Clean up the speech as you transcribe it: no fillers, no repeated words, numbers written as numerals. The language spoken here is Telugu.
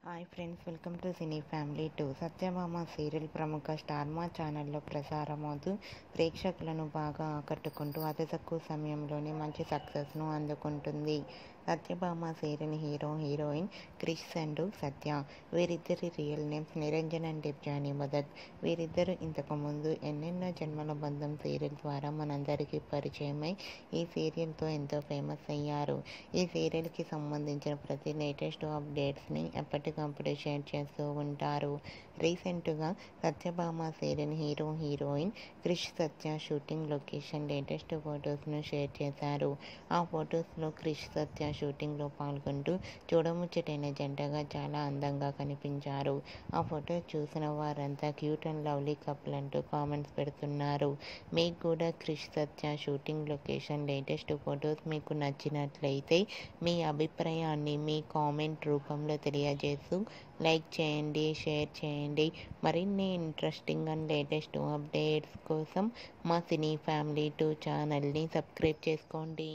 Hi friends, welcome to cine family 2. Satyabhama serial ప్రముఖ స్టార్ మా ఛానల్లో ప్రసారమవుతూ ప్రేక్షకులను బాగా ఆకట్టుకుంటూ అతి తక్కువ సమయంలోనే మంచి సక్సెస్ను అందుకుంటుంది. Satyabhama serial heroine Krish and Satya. వీరిద్దరి real names Niranjan and Jani Bharat. వీరిద్దరూ ఇంతకుముందు ఎన్నెన్నో జన్మల బంధం సీరియల్ ద్వారా మనందరికీ పరిచయమై ఈ సీరియల్తో ఎంతో ఫేమస్ అయ్యారు. ఈ సీరియల్కి సంబంధించిన ప్రతి లేటెస్ట్ అప్డేట్స్ని ఎప్పటికప్పుడు షేర్ చేస్తూ ఉంటారు. రీసెంట్గా సత్యభామ సీరియల్ హీరోయిన్ క్రిష్ సత్య షూటింగ్ లొకేషన్ లేటెస్ట్ ఫొటోస్ను షేర్ చేశారు. ఆ ఫొటోస్లో క్రిష్ సత్య షూటింగ్లో పాల్గొంటూ చూడముచ్చటైన జంటగా చాలా అందంగా కనిపించారు. ఆ ఫొటో చూసిన వారంతా క్యూట్ అండ్ లవ్లీ కపుల్ అంటూ కామెంట్స్ పెడుతున్నారు. మీకు కూడా క్రిష్ సత్య షూటింగ్ లొకేషన్ లేటెస్ట్ ఫొటోస్ మీకు నచ్చినట్లయితే మీ అభిప్రాయాన్ని మీ కామెంట్ రూపంలో తెలియజేస్తూ లైక్ చేయండి, షేర్ చేయండి. మరిన్ని ఇంట్రెస్టింగ్ అండ్ లేటెస్ట్ అప్డేట్స్ కోసం మా సినీ ఫ్యామిలీ 2 ఛానల్ని సబ్స్క్రైబ్ చేసుకోండి.